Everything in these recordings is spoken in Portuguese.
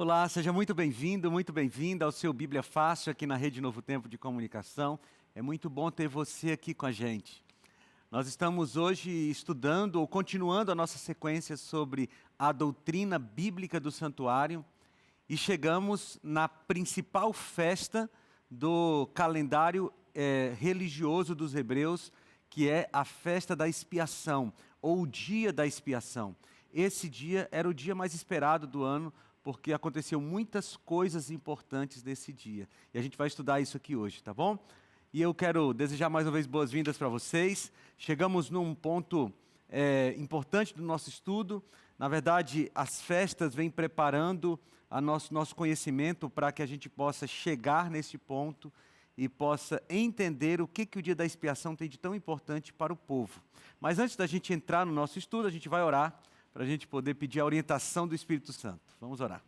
Olá, seja muito bem-vindo, muito bem-vinda ao seu Bíblia Fácil aqui na Rede Novo Tempo de Comunicação. É muito bom ter você aqui com a gente. Nós estamos hoje estudando ou continuando a nossa sequência sobre a doutrina bíblica do santuário e chegamos na principal festa do calendário religioso dos hebreus, que é a festa da expiação, ou o dia da expiação. Esse dia era o dia mais esperado do ano, porque aconteceu muitas coisas importantes nesse dia. E a gente vai estudar isso aqui hoje, tá bom? E eu quero desejar mais uma vez boas-vindas para vocês. Chegamos num ponto importante do nosso estudo. Na verdade, as festas vêm preparando nosso conhecimento para que a gente possa chegar nesse ponto e possa entender o que o dia da expiação tem de tão importante para o povo. Mas antes da gente entrar no nosso estudo, a gente vai orar para a gente poder pedir a orientação do Espírito Santo. Vamos orar.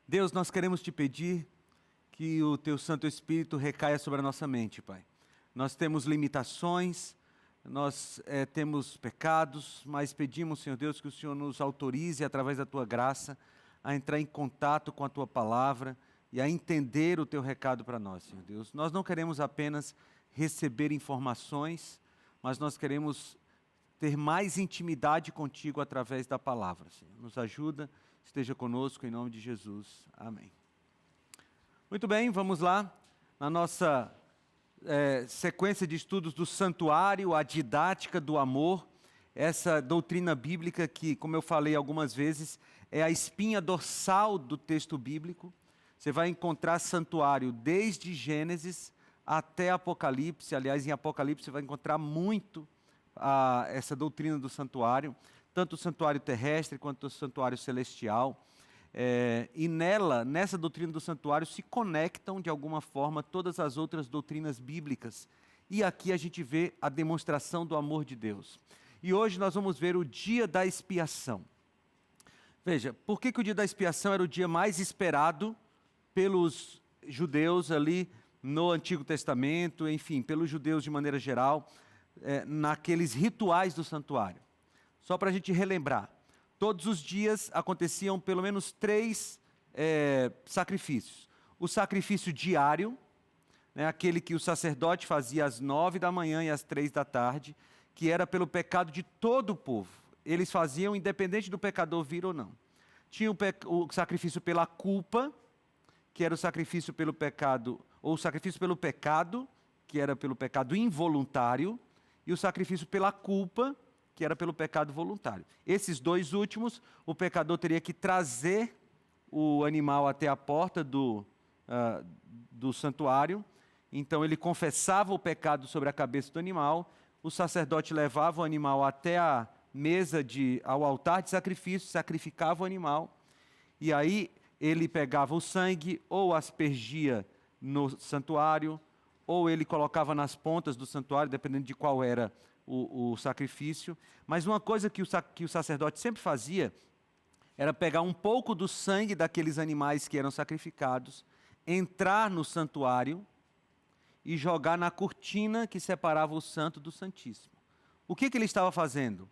Deus, nós queremos te pedir que o teu Santo Espírito recaia sobre a nossa mente, Pai. Nós temos limitações, nós temos pecados, mas pedimos, Senhor Deus, que o Senhor nos autorize, através da tua graça, a entrar em contato com a tua palavra e a entender o teu recado para nós, Senhor Deus. Nós não queremos apenas receber informações, mas nós queremos ter mais intimidade contigo através da palavra, Senhor. Nos ajuda, esteja conosco em nome de Jesus. Amém. Muito bem, vamos lá. Na nossa sequência de estudos do santuário, a didática do amor, essa doutrina bíblica que, como eu falei algumas vezes, é a espinha dorsal do texto bíblico. Você vai encontrar santuário desde Gênesis até Apocalipse. Aliás, em Apocalipse você vai encontrar muito essa doutrina do santuário, tanto o santuário terrestre quanto o santuário celestial. E nessa doutrina do santuário se conectam de alguma forma todas as outras doutrinas bíblicas. E aqui a gente vê a demonstração do amor de Deus. E hoje nós vamos ver o dia da expiação. Veja, por que o dia da expiação era o dia mais esperado pelos judeus ali no Antigo Testamento, enfim, pelos judeus de maneira geral, naqueles rituais do santuário? Só para a gente relembrar, todos os dias aconteciam pelo menos 3 sacrifícios. O sacrifício diário, aquele que o sacerdote fazia às 9 da manhã e às 3 da tarde, que era pelo pecado de todo o povo. Eles faziam independente do pecador vir ou não. Tinha o sacrifício pela culpa, que era o sacrifício pelo pecado, ou o sacrifício pelo pecado, que era pelo pecado involuntário, e o sacrifício pela culpa, que era pelo pecado voluntário. Esses 2 últimos, o pecador teria que trazer o animal até a porta do santuário. Então ele confessava o pecado sobre a cabeça do animal, o sacerdote levava o animal até a mesa ao altar de sacrifício, sacrificava o animal, e aí ele pegava o sangue, ou aspergia no santuário, ou ele colocava nas pontas do santuário, dependendo de qual era o sacrifício. Mas uma coisa que o sacerdote sempre fazia era pegar um pouco do sangue daqueles animais que eram sacrificados, entrar no santuário e jogar na cortina que separava o santo do santíssimo. O que ele estava fazendo?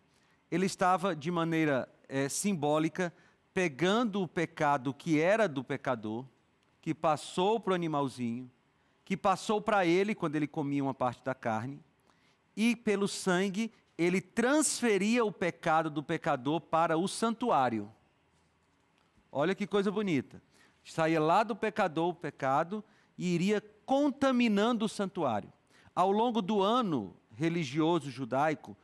Ele estava, de maneira simbólica, pegando o pecado que era do pecador, que passou para o animalzinho, que passou para ele quando ele comia uma parte da carne, e pelo sangue ele transferia o pecado do pecador para o santuário. Olha que coisa bonita. Saía lá do pecador o pecado e iria contaminando o santuário. Ao longo do ano religioso judaico,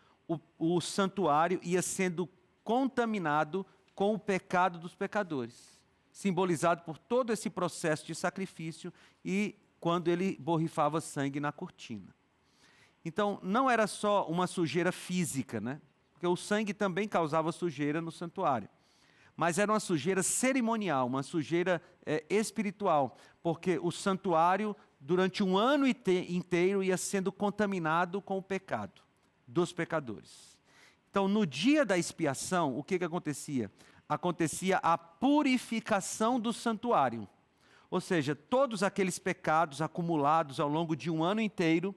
o santuário ia sendo contaminado com o pecado dos pecadores, simbolizado por todo esse processo de sacrifício e quando ele borrifava sangue na cortina. Então, não era só uma sujeira física, porque o sangue também causava sujeira no santuário. Mas era uma sujeira cerimonial, uma sujeira espiritual, porque o santuário, durante um ano inteiro, ia sendo contaminado com o pecado dos pecadores. Então, no dia da expiação, o que acontecia? Acontecia a purificação do santuário. Ou seja, todos aqueles pecados acumulados ao longo de um ano inteiro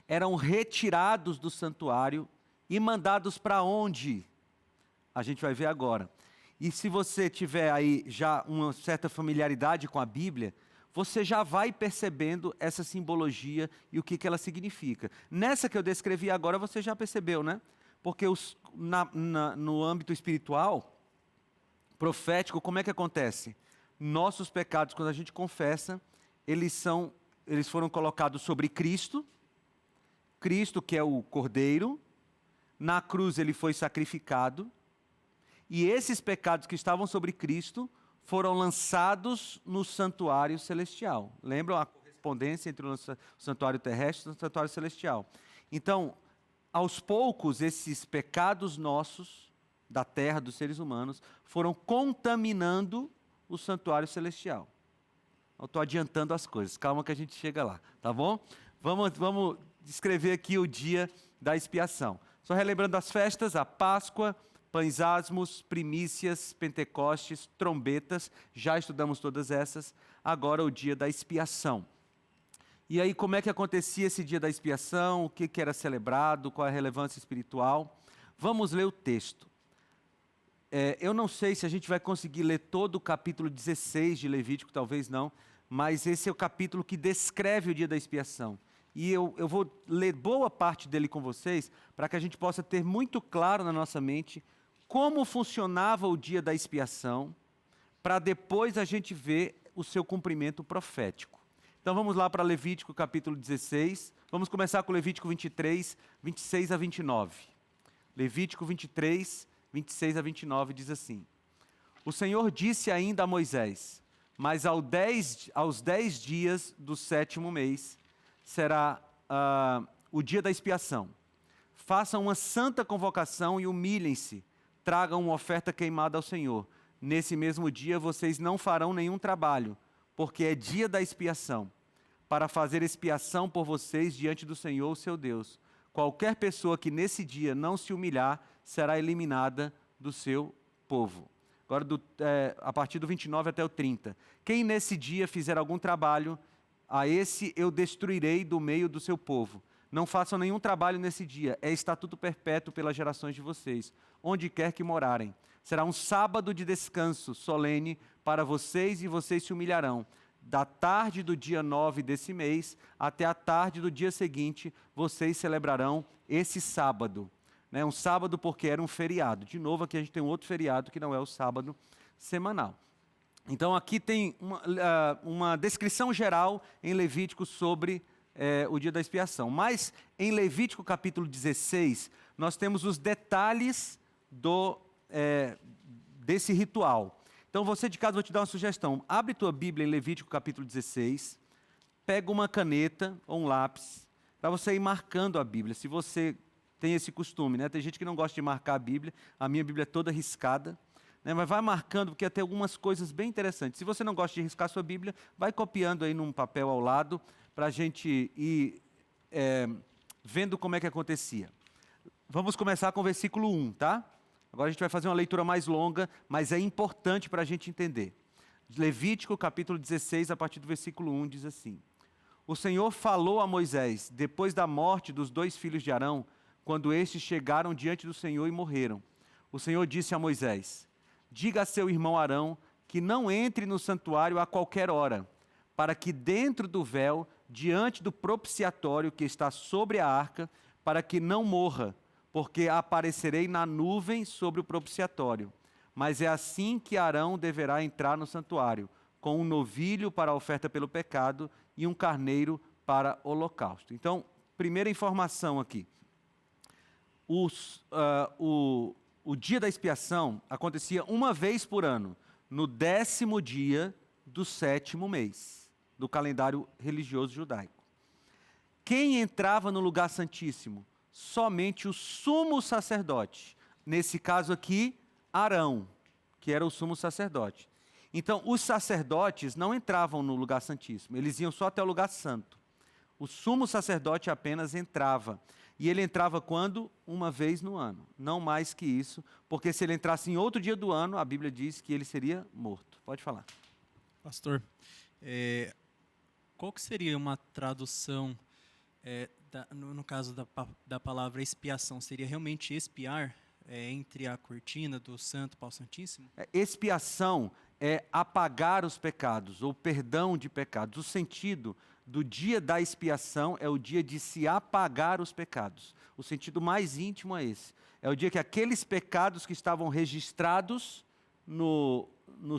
eram retirados do santuário e mandados para onde? A gente vai ver agora. E se você tiver aí já uma certa familiaridade com a Bíblia, você já vai percebendo essa simbologia e o que ela significa. Nessa que eu descrevi agora, você já percebeu, né? Porque no âmbito espiritual, profético, como é que acontece? Nossos pecados, quando a gente confessa, eles foram colocados sobre Cristo, Cristo que é o Cordeiro, na cruz ele foi sacrificado, e esses pecados que estavam sobre Cristo foram lançados no santuário celestial. Lembram a correspondência entre o santuário terrestre e o santuário celestial? Então, aos poucos, esses pecados nossos, da terra, dos seres humanos, foram contaminando o santuário celestial. Eu estou adiantando as coisas, calma que a gente chega lá, tá bom? Vamos descrever aqui o dia da expiação. Só relembrando as festas, a Páscoa, pães asmos, primícias, Pentecostes, trombetas, já estudamos todas essas, agora o dia da expiação. E aí, como é que acontecia esse dia da expiação, o que era celebrado, qual é a relevância espiritual? Vamos ler o texto. Eu não sei se a gente vai conseguir ler todo o capítulo 16 de Levítico, talvez não, mas esse é o capítulo que descreve o dia da expiação. E eu vou ler boa parte dele com vocês, para que a gente possa ter muito claro na nossa mente como funcionava o dia da expiação, para depois a gente ver o seu cumprimento profético. Então vamos lá para Levítico capítulo 16, vamos começar com Levítico 23, 26 a 29. Levítico 23, 26 a 29 diz assim: O Senhor disse ainda a Moisés, mas aos 10 dias do 7º mês será o dia da expiação. Façam uma santa convocação e humilhem-se, tragam uma oferta queimada ao Senhor. Nesse mesmo dia vocês não farão nenhum trabalho, porque é dia da expiação, para fazer expiação por vocês diante do Senhor, o seu Deus. Qualquer pessoa que nesse dia não se humilhar, será eliminada do seu povo. Agora, a partir do 29 até o 30. Quem nesse dia fizer algum trabalho, a esse eu destruirei do meio do seu povo. Não façam nenhum trabalho nesse dia, é estatuto perpétuo pelas gerações de vocês, onde quer que morarem. Será um sábado de descanso solene para vocês e vocês se humilharão. Da tarde do dia 9 desse mês até a tarde do dia seguinte, vocês celebrarão esse sábado. Um sábado porque era um feriado. De novo, aqui a gente tem um outro feriado que não é o sábado semanal. Então aqui tem uma descrição geral em Levítico sobre o dia da expiação. Mas em Levítico capítulo 16, nós temos os detalhes desse ritual. Então você de casa, vou te dar uma sugestão. Abre tua Bíblia em Levítico capítulo 16, pega uma caneta ou um lápis, para você ir marcando a Bíblia. Se você tem esse costume, né? Tem gente que não gosta de marcar a Bíblia, a minha Bíblia é toda riscada, né? Mas vai marcando, porque tem algumas coisas bem interessantes. Se você não gosta de riscar a sua Bíblia, vai copiando aí num papel ao lado, para a gente ir vendo como é que acontecia. Vamos começar com o versículo 1, tá? Agora a gente vai fazer uma leitura mais longa, mas é importante para a gente entender. Levítico capítulo 16, a partir do versículo 1, diz assim: O Senhor falou a Moisés, depois da morte dos 2 filhos de Arão, quando estes chegaram diante do Senhor e morreram. O Senhor disse a Moisés: Diga a seu irmão Arão que não entre no santuário a qualquer hora, para que dentro do véu, diante do propiciatório que está sobre a arca, para que não morra, porque aparecerei na nuvem sobre o propiciatório. Mas é assim que Arão deverá entrar no santuário, com um novilho para a oferta pelo pecado e um carneiro para holocausto. Então, primeira informação aqui. O dia da expiação acontecia uma vez por ano, no 10º dia do 7º mês, do calendário religioso judaico. Quem entrava no lugar santíssimo? Somente o sumo sacerdote. Nesse caso aqui, Arão, que era o sumo sacerdote. Então, os sacerdotes não entravam no lugar santíssimo, eles iam só até o lugar santo. O sumo sacerdote apenas entrava. E ele entrava quando? Uma vez no ano. Não mais que isso, porque se ele entrasse em outro dia do ano, a Bíblia diz que ele seria morto. Pode falar. Pastor, qual que seria uma tradução, no caso da palavra expiação? Seria realmente expiar? entre a cortina do Santo para o Santíssimo? Expiação é apagar os pecados, ou perdão de pecados. O sentido do dia da expiação é o dia de se apagar os pecados. O sentido mais íntimo é esse. É o dia que aqueles pecados que estavam registrados no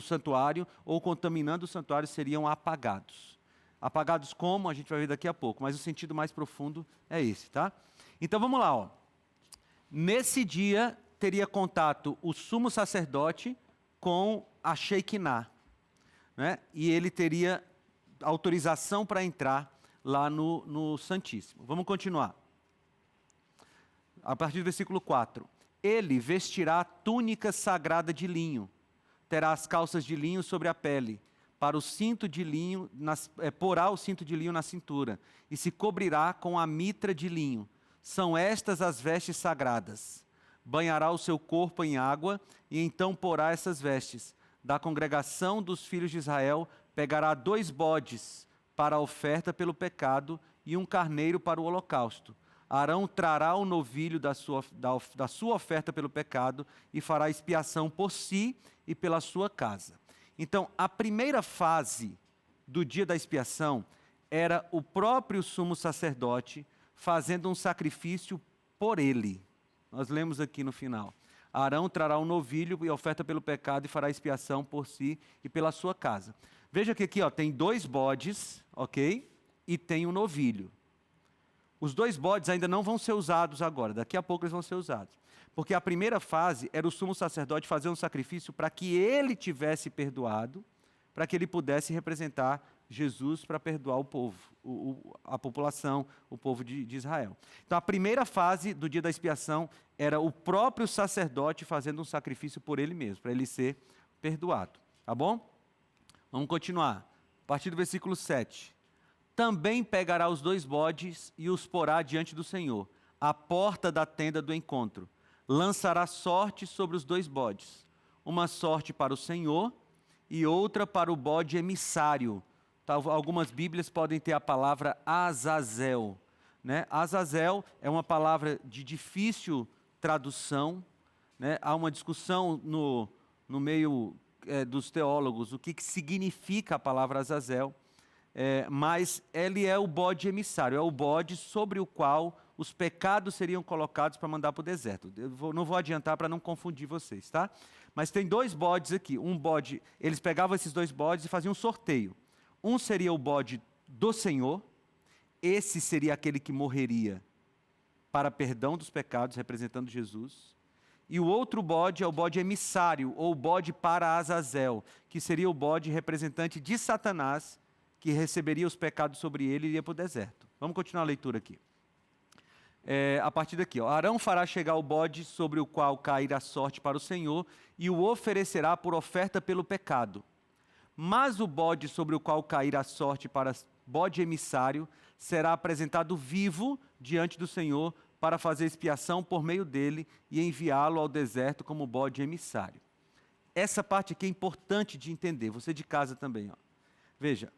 santuário ou contaminando o santuário seriam apagados. Apagados como? A gente vai ver daqui a pouco, mas o sentido mais profundo é esse, tá? Então vamos lá, ó. Nesse dia teria contato o sumo sacerdote com a Shekinah, né? E ele teria autorização para entrar lá no Santíssimo. Vamos continuar. A partir do versículo 4. Ele vestirá túnica sagrada de linho, terá as calças de linho sobre a pele, para o cinto de linho, porá o cinto de linho na cintura, e se cobrirá com a mitra de linho. São estas as vestes sagradas. Banhará o seu corpo em água, e então porá essas vestes. Da congregação dos filhos de Israel, pegará 2 bodes para a oferta pelo pecado e 1 carneiro para o holocausto. Arão trará o novilho da sua oferta pelo pecado e fará expiação por si e pela sua casa. Então, a primeira fase do dia da expiação era o próprio sumo sacerdote fazendo um sacrifício por ele. Nós lemos aqui no final. Arão trará o novilho e oferta pelo pecado e fará expiação por si e pela sua casa. Veja que aqui tem 2 bodes, ok? E tem um novilho. Os 2 bodes ainda não vão ser usados agora, daqui a pouco eles vão ser usados. Porque a primeira fase era o sumo sacerdote fazer um sacrifício para que ele tivesse perdoado, para que ele pudesse representar Jesus para perdoar o povo, a população, o povo de Israel. Então a primeira fase do dia da expiação era o próprio sacerdote fazendo um sacrifício por ele mesmo, para ele ser perdoado. Tá bom? Vamos continuar. A partir do versículo 7. Também pegará os 2 bodes e os porá diante do Senhor, à porta da tenda do encontro. Lançará sorte sobre os 2 bodes, uma sorte para o Senhor e outra para o bode emissário. Algumas Bíblias podem ter a palavra Azazel, né? Azazel é uma palavra de difícil tradução, né? Há uma discussão no meio dos teólogos o que significa a palavra Azazel. Mas ele é o bode emissário, é o bode sobre o qual os pecados seriam colocados para mandar para o deserto. Não vou adiantar para não confundir vocês, tá? Mas tem 2 bodes aqui. Um bode, eles pegavam esses 2 bodes e faziam um sorteio. Um seria o bode do Senhor, esse seria aquele que morreria para perdão dos pecados, representando Jesus. E o outro bode é o bode emissário, ou bode para Azazel, que seria o bode representante de Satanás, que receberia os pecados sobre ele e iria para o deserto. Vamos continuar a leitura aqui. A partir daqui, Arão fará chegar o bode sobre o qual cair a sorte para o Senhor e o oferecerá por oferta pelo pecado. Mas o bode sobre o qual cair a sorte para bode emissário será apresentado vivo diante do Senhor para fazer expiação por meio dele e enviá-lo ao deserto como bode emissário. Essa parte aqui é importante de entender, você de casa também. Veja,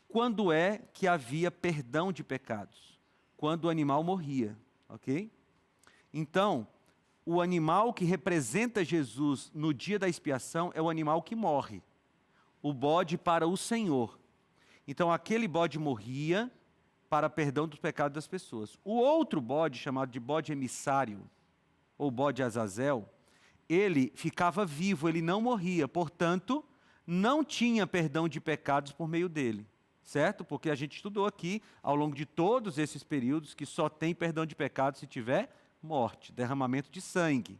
quando é que havia perdão de pecados? Quando o animal morria, ok? Então, o animal que representa Jesus no dia da expiação é o animal que morre. O bode para o Senhor. Então, aquele bode morria para perdão dos pecados das pessoas. O outro bode, chamado de bode emissário, ou bode Azazel, ele ficava vivo, ele não morria, portanto, não tinha perdão de pecados por meio dele. Certo? Porque a gente estudou aqui, ao longo de todos esses períodos, que só tem perdão de pecados se tiver morte, derramamento de sangue.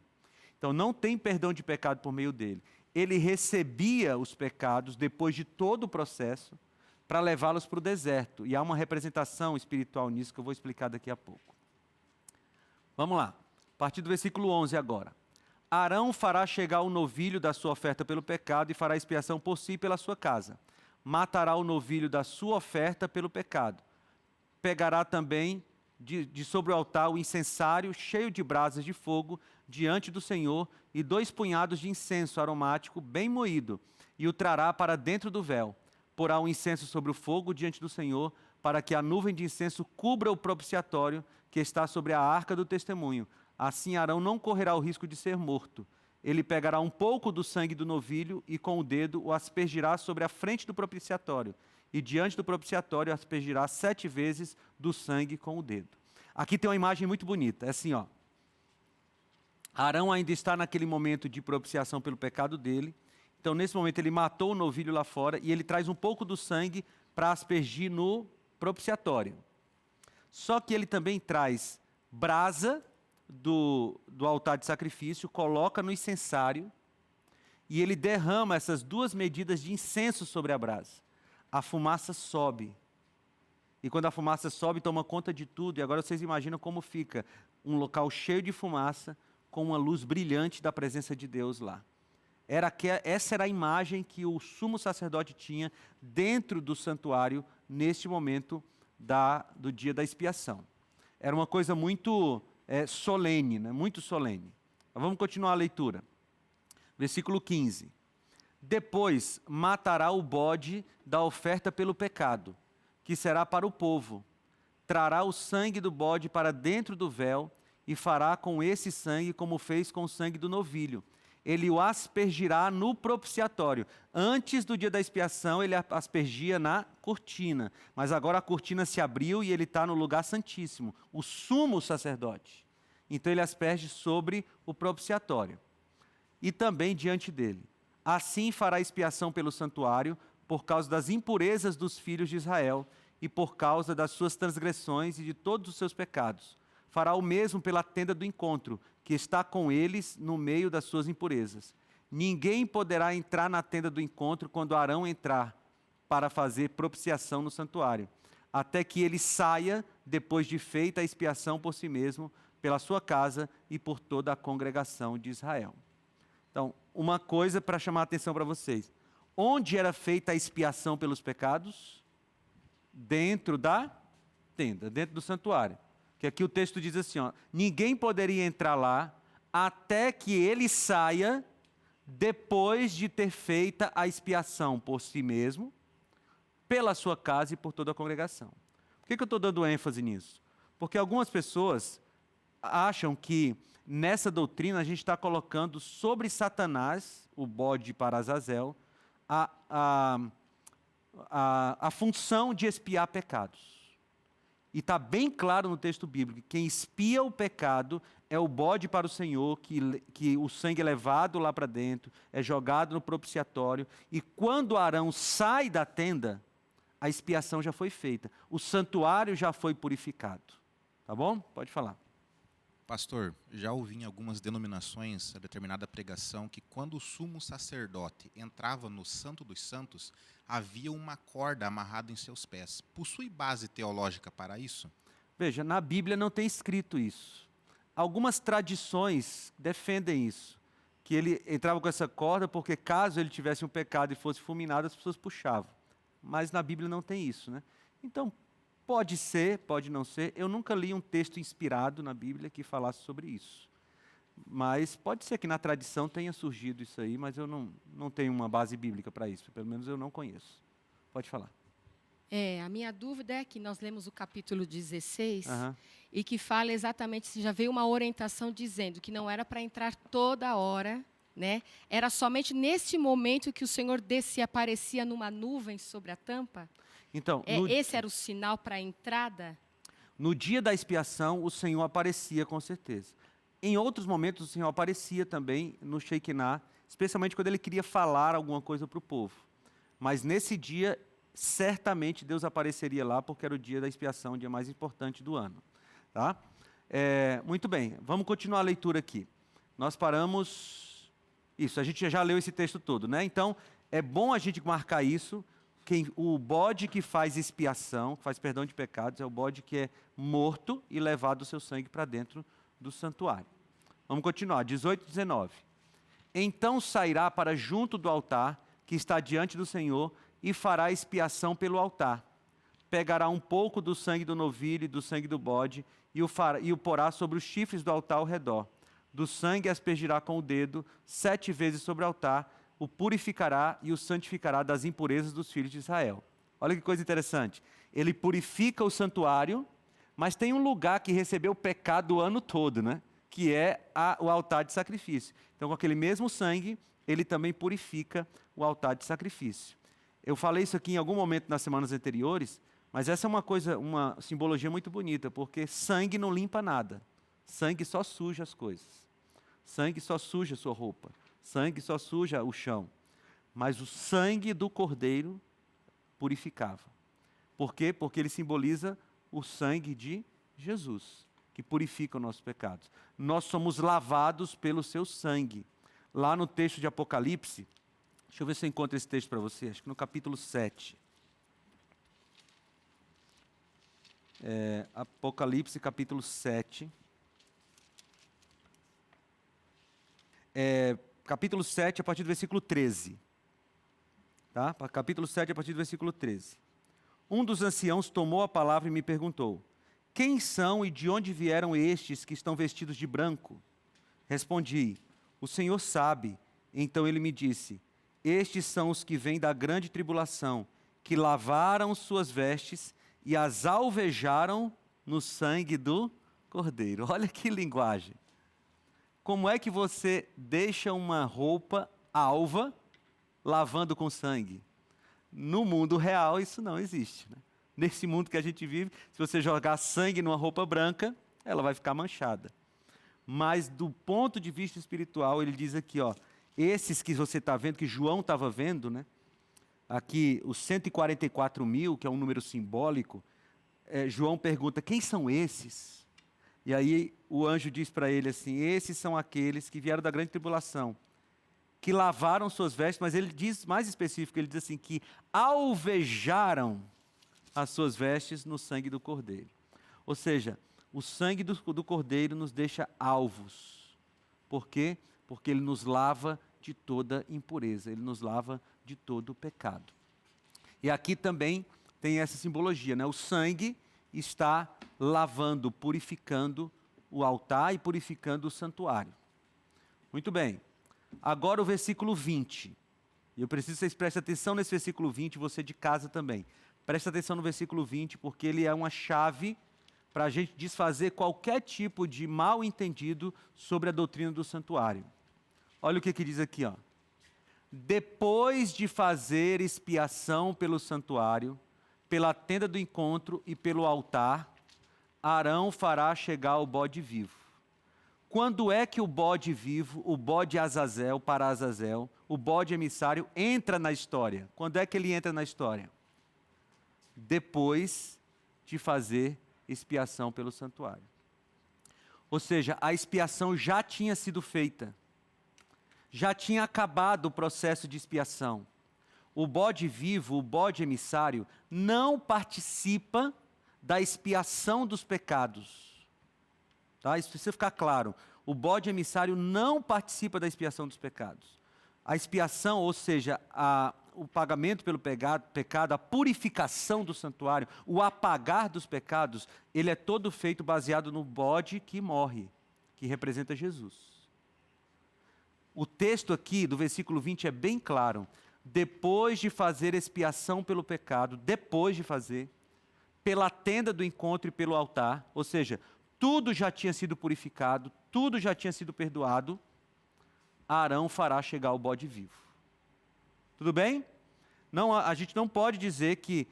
Então, não tem perdão de pecado por meio dele. Ele recebia os pecados depois de todo o processo para levá-los para o deserto. E há uma representação espiritual nisso que eu vou explicar daqui a pouco. Vamos lá. A partir do versículo 11 agora. Arão fará chegar o novilho da sua oferta pelo pecado e fará expiação por si e pela sua casa. Matará o novilho da sua oferta pelo pecado. Pegará também de sobre o altar o incensário cheio de brasas de fogo diante do Senhor e 2 punhados de incenso aromático bem moído e o trará para dentro do véu. Porá o incenso sobre o fogo diante do Senhor para que a nuvem de incenso cubra o propiciatório que está sobre a arca do testemunho. Assim Arão não correrá o risco de ser morto. Ele pegará um pouco do sangue do novilho e com o dedo o aspergirá sobre a frente do propiciatório. E diante do propiciatório aspergirá 7 vezes do sangue com o dedo. Aqui tem uma imagem muito bonita, é assim, ó. Arão ainda está naquele momento de propiciação pelo pecado dele. Então, nesse momento, ele matou o novilho lá fora e ele traz um pouco do sangue para aspergir no propiciatório. Só que ele também traz brasa do altar de sacrifício, coloca no incensário e ele derrama essas 2 medidas de incenso sobre a brasa. A fumaça sobe. E quando a fumaça sobe, toma conta de tudo. E agora vocês imaginam como fica um local cheio de fumaça, com uma luz brilhante da presença de Deus lá. Essa era a imagem que o sumo sacerdote tinha dentro do santuário neste momento do dia da expiação. Era uma coisa muito solene, né? Muito solene. Mas vamos continuar a leitura. Versículo 15. Depois matará o bode da oferta pelo pecado, que será para o povo. Trará o sangue do bode para dentro do véu e fará com esse sangue como fez com o sangue do novilho. Ele o aspergirá no propiciatório. Antes do dia da expiação, ele aspergia na cortina. Mas agora a cortina se abriu e ele está no lugar santíssimo, o sumo sacerdote. Então ele asperge sobre o propiciatório. E também diante dele. Assim fará expiação pelo santuário, por causa das impurezas dos filhos de Israel, e por causa das suas transgressões e de todos os seus pecados. Fará o mesmo pela tenda do encontro, que está com eles no meio das suas impurezas. Ninguém poderá entrar na tenda do encontro quando Arão entrar para fazer propiciação no santuário, até que ele saia depois de feita a expiação por si mesmo, pela sua casa e por toda a congregação de Israel. Então, uma coisa para chamar a atenção para vocês. Onde era feita a expiação pelos pecados? Dentro da tenda, dentro do santuário. Que aqui o texto diz assim, ó, ninguém poderia entrar lá até que ele saia depois de ter feita a expiação por si mesmo, pela sua casa e por toda a congregação. Por que eu estou dando ênfase nisso? Porque algumas pessoas acham que nessa doutrina a gente está colocando sobre Satanás, o bode para Azazel, a função de expiar pecados. E está bem claro no texto bíblico que quem expia o pecado é o bode para o Senhor, que o sangue é levado lá para dentro, é jogado no propiciatório, e quando Arão sai da tenda, a expiação já foi feita, o santuário já foi purificado. Tá bom? Pode falar. Pastor, já ouvi em algumas denominações a determinada pregação que quando o sumo sacerdote entrava no Santo dos Santos, havia uma corda amarrada em seus pés. Possui base teológica para isso? Veja, na Bíblia não tem escrito isso. Algumas tradições defendem isso, que ele entrava com essa corda porque caso ele tivesse um pecado e fosse fulminado, as pessoas puxavam. Mas na Bíblia não tem isso, né? Então, pode ser, pode não ser. Eu nunca li um texto inspirado na Bíblia que falasse sobre isso. Mas pode ser que na tradição tenha surgido isso aí, mas eu não tenho uma base bíblica para isso. Pelo menos eu não conheço. Pode falar. A minha dúvida é que nós lemos o capítulo 16 e que fala exatamente, se já veio uma orientação dizendo que não era para entrar toda hora, né? Era somente nesse momento que o Senhor descia e aparecia numa nuvem sobre a tampa. Então, esse era o sinal para a entrada? No dia da expiação, o Senhor aparecia com certeza. Em outros momentos, o Senhor aparecia também no Shekinah, especialmente quando ele queria falar alguma coisa para o povo. Mas nesse dia, certamente Deus apareceria lá, porque era o dia da expiação, o dia mais importante do ano. Tá? Muito bem, vamos continuar a leitura aqui. Nós paramos... Isso, a gente já leu esse texto todo, né? Então, é bom a gente marcar isso. O bode que faz expiação, que faz perdão de pecados, é o bode que é morto e levado o seu sangue para dentro do santuário. Vamos continuar, 18 e 19. Então sairá para junto do altar, que está diante do Senhor, e fará expiação pelo altar. Pegará um pouco do sangue do novilho e do sangue do bode, e o porá sobre os chifres do altar ao redor. Do sangue aspergirá com o dedo 7 vezes sobre o altar, o purificará e o santificará das impurezas dos filhos de Israel. Olha que coisa interessante. Ele purifica o santuário, mas tem um lugar que recebeu o pecado o ano todo, né? que é o altar de sacrifício. Então, com aquele mesmo sangue, ele também purifica o altar de sacrifício. Eu falei isso aqui em algum momento nas semanas anteriores, mas essa é uma simbologia muito bonita, porque sangue não limpa nada. Sangue só suja as coisas. Sangue só suja a sua roupa. Sangue só suja o chão. Mas o sangue do Cordeiro purificava. Por quê? Porque ele simboliza o sangue de Jesus, que purifica os nossos pecados. Nós somos lavados pelo seu sangue. Lá no texto de Apocalipse, deixa eu ver se eu encontro esse texto para você, acho que no capítulo 7. Apocalipse, capítulo 7. Capítulo 7, a partir do versículo 13. Tá? Capítulo 7, a partir do versículo 13. Um dos anciãos tomou a palavra e me perguntou: quem são e de onde vieram estes que estão vestidos de branco? Respondi: o Senhor sabe. Então ele me disse: estes são os que vêm da grande tribulação, que lavaram suas vestes e as alvejaram no sangue do Cordeiro. Olha que linguagem. Como é que você deixa uma roupa alva lavando com sangue? No mundo real isso não existe, né? Nesse mundo que a gente vive, se você jogar sangue numa roupa branca, ela vai ficar manchada. Mas do ponto de vista espiritual, ele diz aqui, ó, esses que você está vendo, que João estava vendo, né? Aqui os 144 mil, que é um número simbólico, João pergunta: quem são esses? E aí o anjo diz para ele assim: esses são aqueles que vieram da grande tribulação, que lavaram suas vestes, mas ele diz mais específico, ele diz assim, que alvejaram as suas vestes no sangue do Cordeiro. Ou seja, o sangue do Cordeiro nos deixa alvos. Por quê? Porque ele nos lava de toda impureza, ele nos lava de todo pecado. E aqui também tem essa simbologia, né? O sangue está lavando, purificando o altar e purificando o santuário. Muito bem. Agora o versículo 20. Eu preciso que vocês prestem atenção nesse versículo 20, você de casa também. Presta atenção no versículo 20, porque ele é uma chave para a gente desfazer qualquer tipo de mal entendido sobre a doutrina do santuário. Olha o que diz aqui, ó. Depois de fazer expiação pelo santuário, pela tenda do encontro e pelo altar, Arão fará chegar o bode vivo. Quando é que o bode vivo, o bode Azazel para Azazel, o bode emissário, entra na história? Quando é que ele entra na história? Depois de fazer expiação pelo santuário. Ou seja, a expiação já tinha sido feita. Já tinha acabado o processo de expiação. O bode vivo, o bode emissário, não participa da expiação dos pecados. Tá? Isso precisa ficar claro. O bode emissário não participa da expiação dos pecados. A expiação, ou seja, o pagamento pelo pecado, a purificação do santuário, o apagar dos pecados, ele é todo feito baseado no bode que morre, que representa Jesus. O texto aqui do versículo 20 é bem claro. Depois de fazer expiação pelo pecado, depois de fazer, pela tenda do encontro e pelo altar, ou seja, tudo já tinha sido purificado, tudo já tinha sido perdoado, Arão fará chegar o bode vivo. Tudo bem? Não, a gente não pode dizer que,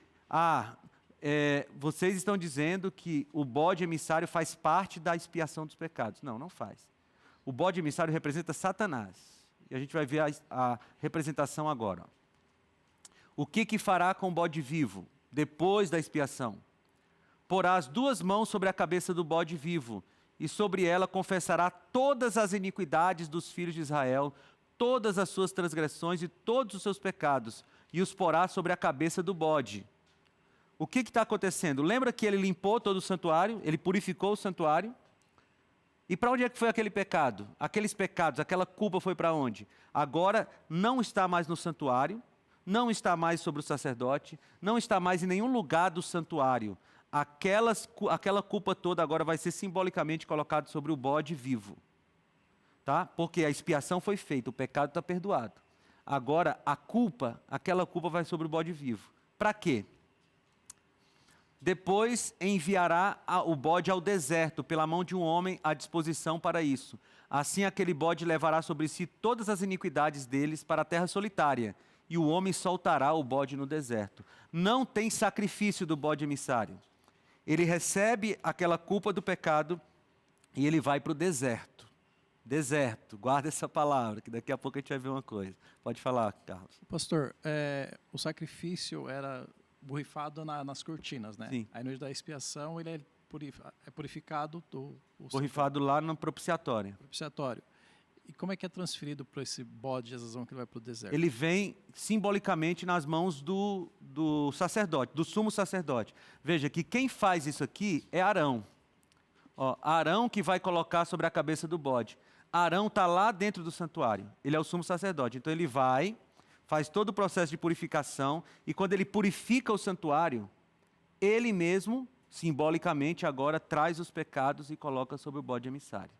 vocês estão dizendo que o bode emissário faz parte da expiação dos pecados. Não, não faz. O bode emissário representa Satanás. E a gente vai ver a representação agora. O que fará com o bode vivo, depois da expiação? Porá as duas mãos sobre a cabeça do bode vivo, e sobre ela confessará todas as iniquidades dos filhos de Israel, todas as suas transgressões e todos os seus pecados, e os porá sobre a cabeça do bode. O que está acontecendo? Lembra que ele limpou todo o santuário? Ele purificou o santuário? E para onde é que foi aquele pecado? Aqueles pecados, aquela culpa foi para onde? Agora não está mais no santuário, não está mais sobre o sacerdote, não está mais em nenhum lugar do santuário. Aquela culpa toda agora vai ser simbolicamente colocada sobre o bode vivo. Tá? Porque a expiação foi feita, o pecado está perdoado. Agora aquela culpa vai sobre o bode vivo. Para quê? Depois enviará o bode ao deserto, pela mão de um homem à disposição para isso. Assim aquele bode levará sobre si todas as iniquidades deles para a terra solitária, e o homem soltará o bode no deserto. Não tem sacrifício do bode emissário. Ele recebe aquela culpa do pecado e ele vai para o deserto. Deserto, guarda essa palavra, que daqui a pouco a gente vai ver uma coisa. Pode falar, Carlos. Pastor, o sacrifício era borrifado nas cortinas, né? Sim. Aí no dia da expiação ele é purificado Borrifado lá no propiciatório. propiciatório. E como é que é transferido para esse bode de Azazão que ele vai para o deserto? Ele vem simbolicamente nas mãos do sacerdote, do sumo sacerdote. Veja que quem faz isso aqui é Arão. Ó, Arão que vai colocar sobre a cabeça do bode. Arão está lá dentro do santuário. Ele é o sumo sacerdote. Então ele vai, faz todo o processo de purificação, e quando ele purifica o santuário, ele mesmo, simbolicamente, agora traz os pecados e coloca sobre o bode emissário.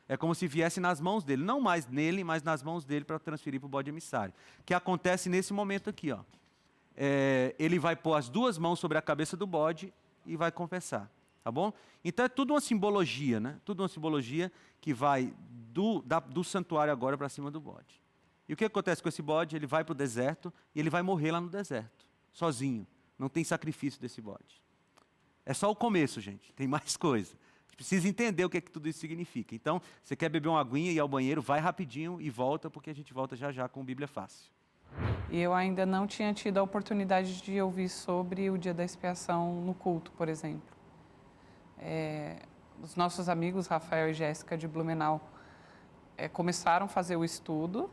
É como se viesse nas mãos dele, não mais nele, mas nas mãos dele para transferir para o bode emissário. Que acontece nesse momento aqui, ó. Ele vai pôr as duas mãos sobre a cabeça do bode e vai confessar, tá bom? Então é tudo uma simbologia, né? Tudo uma simbologia que vai do santuário agora para cima do bode. E o que acontece com esse bode? Ele vai para o deserto e ele vai morrer lá no deserto, sozinho. Não tem sacrifício desse bode. É só o começo, gente. Tem mais coisa. A gente precisa entender o que tudo isso significa. Então, você quer beber uma aguinha e ir ao banheiro, vai rapidinho e volta, porque a gente volta já já com Bíblia Fácil. E eu ainda não tinha tido a oportunidade de ouvir sobre o dia da expiação no culto, por exemplo. Os nossos amigos, Rafael e Jéssica de Blumenau, começaram a fazer o estudo,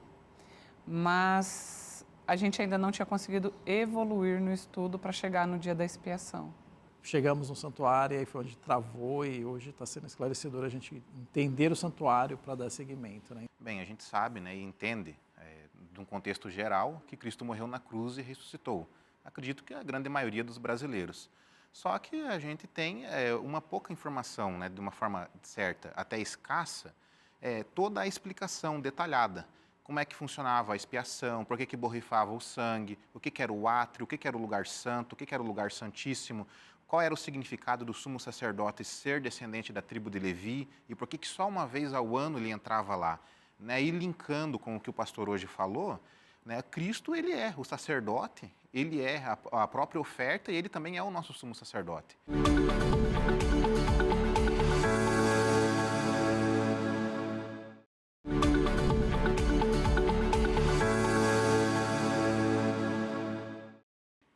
mas a gente ainda não tinha conseguido evoluir no estudo para chegar no dia da expiação. Chegamos no santuário, aí foi onde travou, e hoje está sendo esclarecedor a gente entender o santuário para dar seguimento, né? Bem, a gente sabe, né, e entende, de um contexto geral, que Cristo morreu na cruz e ressuscitou. Acredito que a grande maioria dos brasileiros. Só que a gente tem uma pouca informação, né, de uma forma certa, até escassa, toda a explicação detalhada. Como é que funcionava a expiação, por que borrifava o sangue, o que era o átrio, o que era o lugar santo, o que era o lugar santíssimo, qual era o significado do sumo sacerdote ser descendente da tribo de Levi e por que só uma vez ao ano ele entrava lá. Né? E linkando com o que o pastor hoje falou, né, Cristo ele é o sacerdote, ele é a própria oferta e ele também é o nosso sumo sacerdote.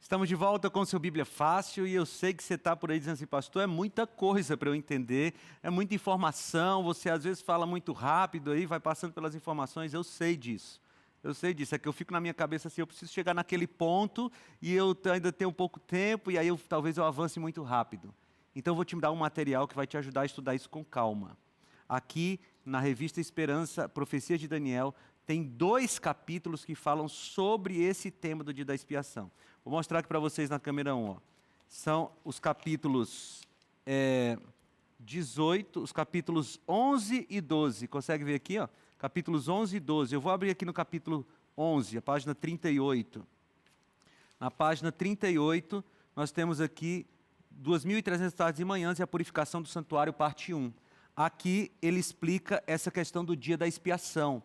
Estamos de volta com o seu Bíblia Fácil e eu sei que você está por aí dizendo assim, pastor, é muita coisa para eu entender, é muita informação, você às vezes fala muito rápido aí, vai passando pelas informações, eu sei disso, é que eu fico na minha cabeça assim, eu preciso chegar naquele ponto e eu ainda tenho pouco tempo e aí talvez eu avance muito rápido. Então eu vou te dar um material que vai te ajudar a estudar isso com calma. Aqui na revista Esperança, Profecias de Daniel, tem 2 capítulos que falam sobre esse tema do dia da expiação. Vou mostrar aqui para vocês na câmera 1. Ó. São os capítulos 18, os capítulos 11 e 12. Consegue ver aqui? Ó? Capítulos 11 e 12. Eu vou abrir aqui no capítulo 11, a página 38. Na página 38, nós temos aqui 2.300 tardes e manhãs e a purificação do santuário, parte 1. Aqui ele explica essa questão do dia da expiação.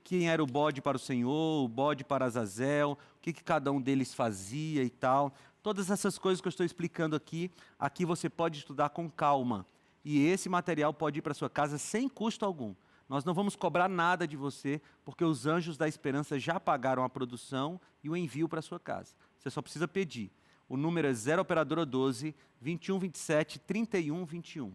Quem era o bode para o Senhor, o bode para Azazel, o que cada um deles fazia e tal. Todas essas coisas que eu estou explicando aqui você pode estudar com calma. E esse material pode ir para a sua casa sem custo algum. Nós não vamos cobrar nada de você, porque os anjos da esperança já pagaram a produção e o envio para a sua casa. Você só precisa pedir. O número é 0 operadora 12 21 27 31 21.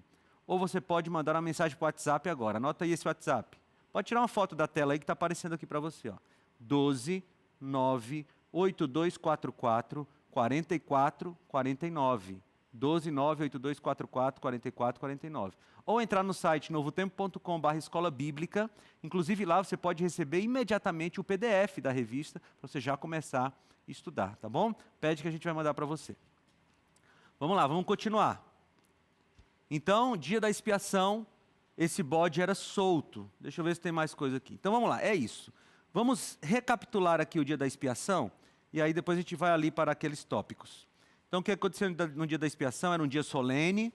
Ou você pode mandar uma mensagem para o WhatsApp agora. Anota aí esse WhatsApp. Pode tirar uma foto da tela aí que está aparecendo aqui para você. Ó. 12 9 8244 44 49. 12 9 8244 44 49. Ou entrar no site novotempo.com/escola bíblica. Inclusive lá você pode receber imediatamente o PDF da revista para você já começar a estudar, tá bom? Pede que a gente vai mandar para você. Vamos lá, vamos continuar. Então, dia da expiação, esse bode era solto. Deixa eu ver se tem mais coisa aqui. Então vamos lá, é isso. Vamos recapitular aqui o dia da expiação e aí depois a gente vai ali para aqueles tópicos. Então Então, o que aconteceu no dia da expiação? Era um dia solene,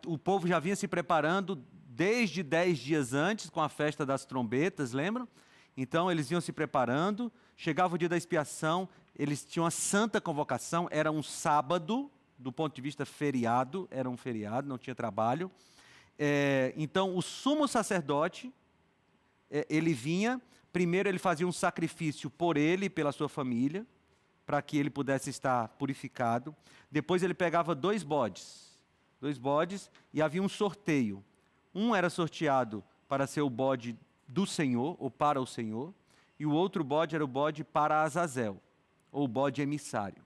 o povo já vinha se preparando desde 10 dias antes, com a festa das trombetas, lembram? Então, eles iam se preparando, chegava o dia da expiação, eles tinham a santa convocação, era um sábado, do ponto de vista feriado, era um feriado, não tinha trabalho. Então, o sumo sacerdote, ele vinha, primeiro ele fazia um sacrifício por ele e pela sua família, para que ele pudesse estar purificado. Depois ele pegava 2 bodes, e havia um sorteio. Um era sorteado para ser o bode do Senhor, ou para o Senhor, e o outro bode era o bode para Azazel, ou o bode emissário.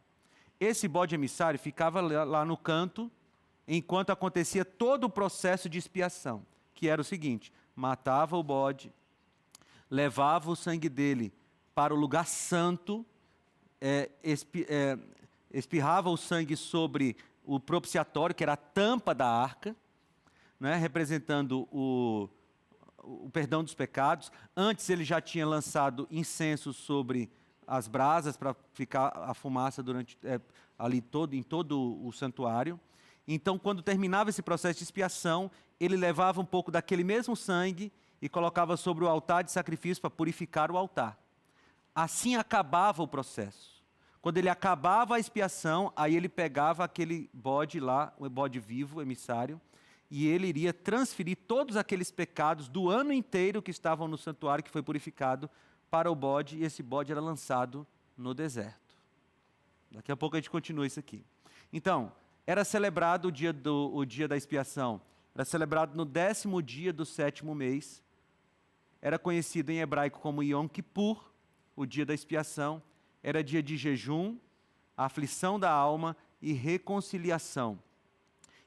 Esse bode emissário ficava lá no canto, enquanto acontecia todo o processo de expiação, que era o seguinte: matava o bode, levava o sangue dele para o lugar santo, espirrava o sangue sobre o propiciatório, que era a tampa da arca, né, representando o perdão dos pecados. Antes ele já tinha lançado incenso sobre as brasas para ficar a fumaça ali em todo o santuário. Então, quando terminava esse processo de expiação, ele levava um pouco daquele mesmo sangue e colocava sobre o altar de sacrifício para purificar o altar. Assim acabava o processo. Quando ele acabava a expiação, aí ele pegava aquele bode lá, o bode vivo, emissário, e ele iria transferir todos aqueles pecados do ano inteiro que estavam no santuário, que foi purificado, para o bode, e esse bode era lançado no deserto. Daqui a pouco a gente continua isso aqui. Então, era celebrado o dia da expiação, era celebrado no 10º dia do 7º mês, era conhecido em hebraico como Yom Kippur, o dia da expiação, era dia de jejum, aflição da alma e reconciliação.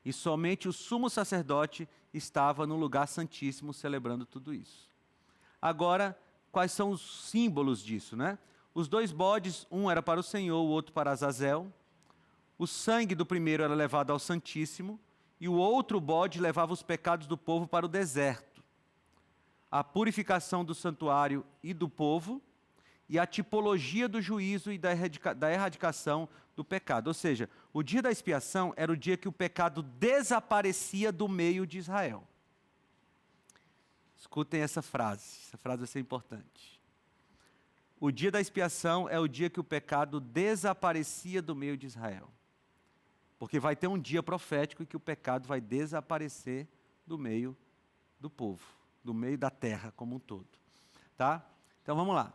E somente o sumo sacerdote estava no lugar santíssimo celebrando tudo isso. Agora, quais são os símbolos disso, né? Os 2 bodes, um era para o Senhor, o outro para Azazel. O sangue do primeiro era levado ao Santíssimo, e o outro bode levava os pecados do povo para o deserto. A purificação do santuário e do povo, e a tipologia do juízo e da erradicação do pecado. Ou seja, o dia da expiação era o dia que o pecado desaparecia do meio de Israel. Escutem essa frase vai ser importante. O dia da expiação é o dia que o pecado desaparecia do meio de Israel. Porque vai ter um dia profético em que o pecado vai desaparecer do meio do povo, do meio da terra como um todo. Tá? Então vamos lá.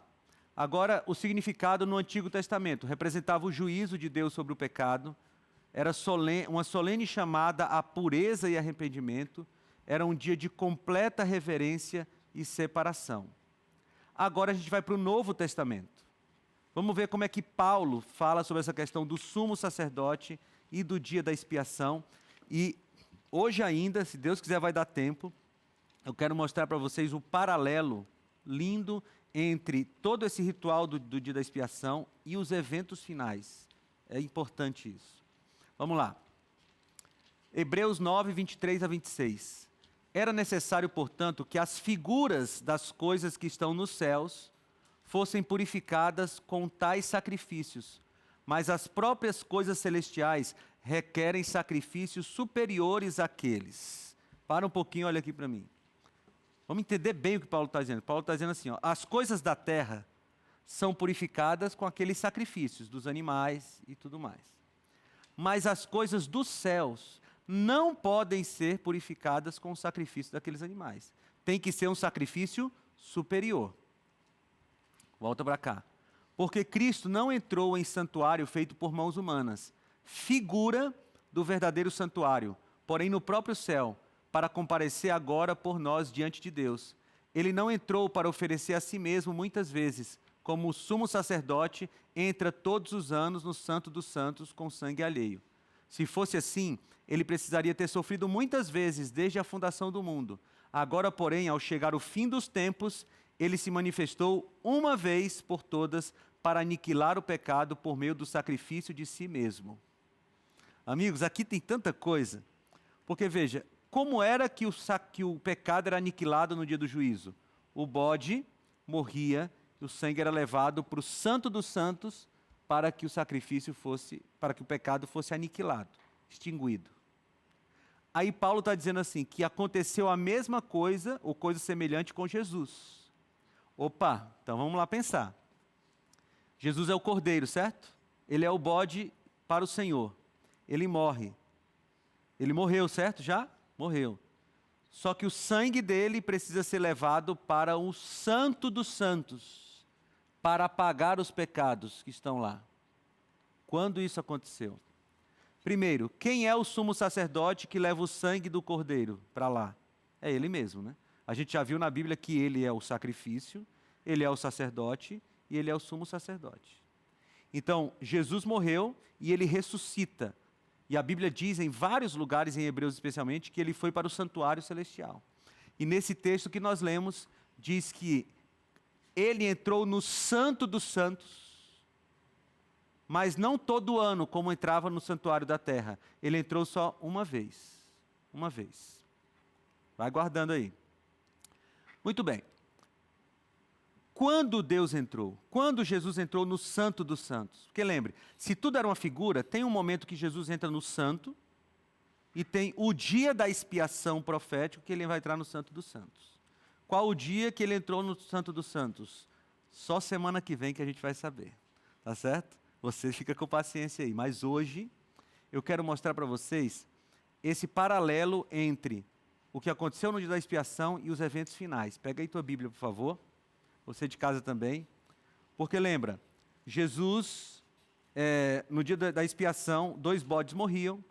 Agora, o significado no Antigo Testamento representava o juízo de Deus sobre o pecado, era uma solene chamada à pureza e arrependimento, era um dia de completa reverência e separação. Agora a gente vai para o Novo Testamento. Vamos ver como é que Paulo fala sobre essa questão do sumo sacerdote e do dia da expiação. E hoje ainda, se Deus quiser vai dar tempo, eu quero mostrar para vocês o paralelo lindo entre todo esse ritual do dia da expiação e os eventos finais. É importante isso. Vamos lá. Hebreus 9, 23 a 26. Era necessário, portanto, que as figuras das coisas que estão nos céus fossem purificadas com tais sacrifícios, mas as próprias coisas celestiais requerem sacrifícios superiores àqueles. Para um pouquinho, olha aqui para mim. Vamos entender bem o que Paulo está dizendo. Paulo está dizendo assim, ó, as coisas da terra são purificadas com aqueles sacrifícios dos animais e tudo mais. Mas as coisas dos céus não podem ser purificadas com o sacrifício daqueles animais. Tem que ser um sacrifício superior. Volta para cá. Porque Cristo não entrou em santuário feito por mãos humanas, figura do verdadeiro santuário, porém no próprio céu, para comparecer agora por nós diante de Deus. Ele não entrou para oferecer a si mesmo muitas vezes, como o sumo sacerdote entra todos os anos no Santo dos Santos com sangue alheio. Se fosse assim, ele precisaria ter sofrido muitas vezes desde a fundação do mundo. Agora, porém, ao chegar o fim dos tempos, ele se manifestou uma vez por todas para aniquilar o pecado por meio do sacrifício de si mesmo. Amigos, aqui tem tanta coisa, porque veja, como era que o pecado era aniquilado no dia do juízo? O bode morria, o sangue era levado para o Santo dos Santos, para que o sacrifício fosse, para que o pecado fosse aniquilado, extinguido. Aí Paulo está dizendo assim, que aconteceu a mesma coisa, ou coisa semelhante com Jesus. Opa, então vamos lá pensar. Jesus é o cordeiro, certo? Ele é o bode para o Senhor. Ele morre. Ele morreu, certo? Já? Morreu. Só que o sangue dele precisa ser levado para o Santo dos Santos, para apagar os pecados que estão lá. Quando isso aconteceu? Primeiro, quem é o sumo sacerdote que leva o sangue do cordeiro para lá? É ele mesmo, né? A gente já viu na Bíblia que ele é o sacrifício, ele é o sacerdote e ele é o sumo sacerdote. Então, Jesus morreu e ele ressuscita. E a Bíblia diz em vários lugares, em Hebreus especialmente, que ele foi para o santuário celestial. E nesse texto que nós lemos, diz que ele entrou no Santo dos Santos, mas não todo ano, como entrava no santuário da terra. Ele entrou só uma vez. Uma vez. Vai guardando aí. Muito bem. Quando Deus entrou? Quando Jesus entrou no Santo dos Santos? Porque lembre, se tudo era uma figura, tem um momento que Jesus entra no Santo e tem o dia da expiação profético que ele vai entrar no Santo dos Santos. Qual o dia que ele entrou no Santo dos Santos? Só semana que vem que a gente vai saber. Tá certo? Você fica com paciência aí. Mas hoje eu quero mostrar para vocês esse paralelo entre o que aconteceu no dia da expiação e os eventos finais. Pega aí tua Bíblia, por favor. Você de casa também. Porque lembra, Jesus, no dia da expiação, 2 bodes morriam.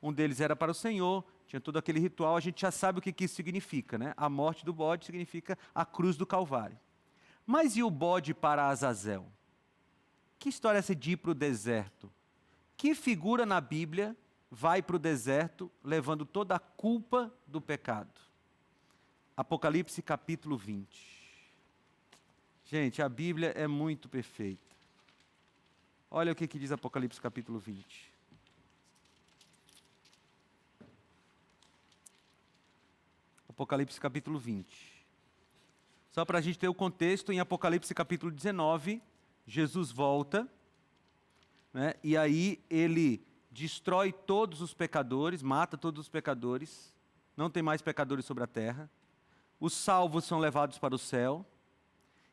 Um deles era para o Senhor, tinha todo aquele ritual. A gente já sabe o que isso significa, né? A morte do bode significa a cruz do Calvário. Mas e o bode para Azazel? Que história é essa de ir para o deserto? Que figura na Bíblia vai para o deserto levando toda a culpa do pecado? Apocalipse capítulo 20. Gente, a Bíblia é muito perfeita. Olha o que diz Apocalipse capítulo 20. Apocalipse capítulo 20. Só para a gente ter o contexto, em Apocalipse capítulo 19, Jesus volta, né, e aí ele destrói todos os pecadores, mata todos os pecadores, não tem mais pecadores sobre a terra, os salvos são levados para o céu,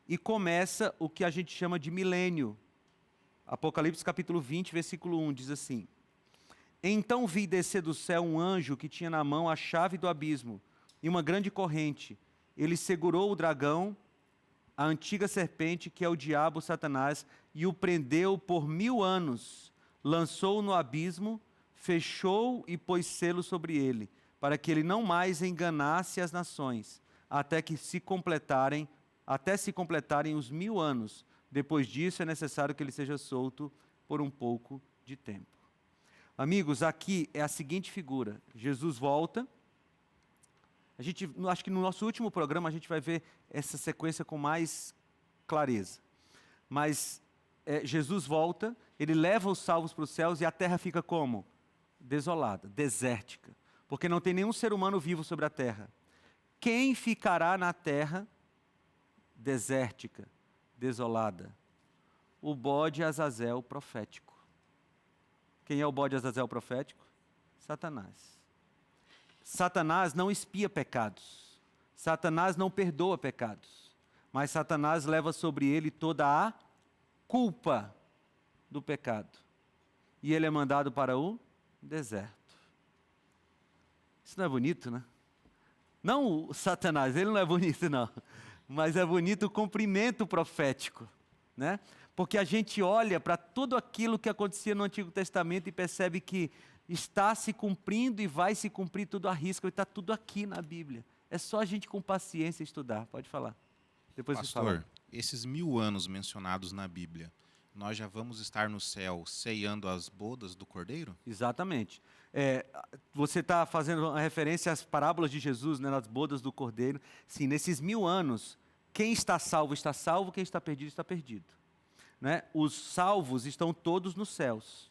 e começa o que a gente chama de milênio. Apocalipse capítulo 20, versículo 1, diz assim: Então vi descer do céu um anjo que tinha na mão a chave do abismo e uma grande corrente. Ele segurou o dragão, a antiga serpente, que é o diabo, Satanás, e o prendeu por 1000 anos. Lançou-o no abismo, fechou e pôs selo sobre ele, para que ele não mais enganasse as nações, até se completarem os 1000 anos. Depois disso é necessário que ele seja solto por um pouco de tempo. Amigos, aqui é a seguinte figura. Jesus volta. Acho que no nosso último programa a gente vai ver essa sequência com mais clareza. Mas Jesus volta, ele leva os salvos para os céus e a terra fica como? Desolada, desértica. Porque não tem nenhum ser humano vivo sobre a terra. Quem ficará na terra desértica, desolada? O bode Azazel profético. Quem é o bode Azazel profético? Satanás. Satanás não expia pecados. Satanás não perdoa pecados. Mas Satanás leva sobre ele toda a culpa do pecado. E ele é mandado para o deserto. Isso não é bonito, né? Não o Satanás, ele não é bonito não. Mas é bonito o cumprimento profético, né? Porque a gente olha para tudo aquilo que acontecia no Antigo Testamento e percebe que está se cumprindo e vai se cumprir tudo à risca, e está tudo aqui na Bíblia. É só a gente com paciência estudar. Pode falar. Depois você fala. Pastor, esses 1000 anos mencionados na Bíblia, nós já vamos estar no céu ceando as bodas do Cordeiro? Exatamente. Você está fazendo uma referência às parábolas de Jesus, né, nas bodas do Cordeiro. Sim, nesses 1000 anos, quem está salvo, quem está perdido, está perdido. Né? Os salvos estão todos nos céus.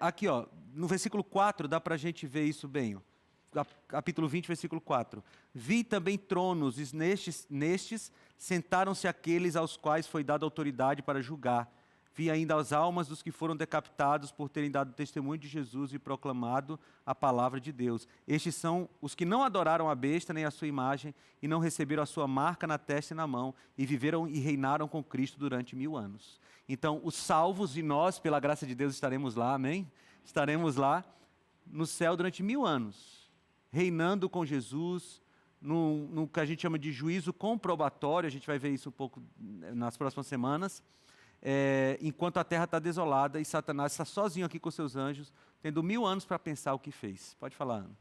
Aqui, ó, no versículo 4, dá para a gente ver isso bem. Ó. Capítulo 20, versículo 4. Vi também tronos, e nestes sentaram-se aqueles aos quais foi dada autoridade para julgar. Vi ainda as almas dos que foram decapitados por terem dado testemunho de Jesus e proclamado a palavra de Deus. Estes são os que não adoraram a besta nem a sua imagem e não receberam a sua marca na testa e na mão e viveram e reinaram com Cristo durante 1000 anos. Então, os salvos e nós, pela graça de Deus, estaremos lá, amém? Estaremos lá no céu durante 1000 anos, reinando com Jesus, no que a gente chama de juízo comprobatório. A gente vai ver isso um pouco nas próximas semanas. Enquanto a terra está desolada e Satanás está sozinho aqui com seus anjos, tendo 1000 anos para pensar o que fez. Pode falar, Ana.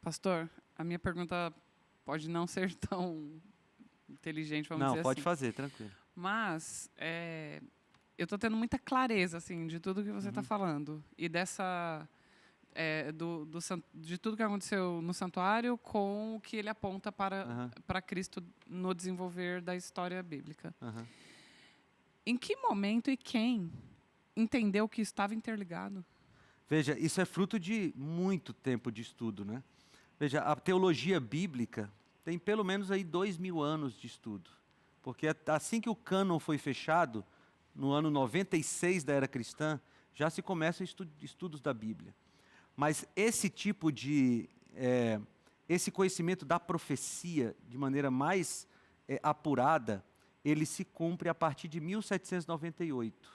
Pastor, a minha pergunta pode não ser tão inteligente, vamos dizer assim. Não, pode fazer, tranquilo. Mas eu estou tendo muita clareza assim, de tudo que você está falando. E dessa... de tudo que aconteceu no santuário com o que ele aponta para Cristo no desenvolver da história bíblica. Em que momento e quem entendeu que estava interligado? Veja, isso é fruto de muito tempo de estudo, né? Veja, a teologia bíblica tem pelo menos aí 2000 anos de estudo. Porque assim que o cânon foi fechado, no ano 96 da era cristã, já se começam estudos da Bíblia. Mas esse tipo de... esse conhecimento da profecia, de maneira mais apurada, ele se cumpre a partir de 1798.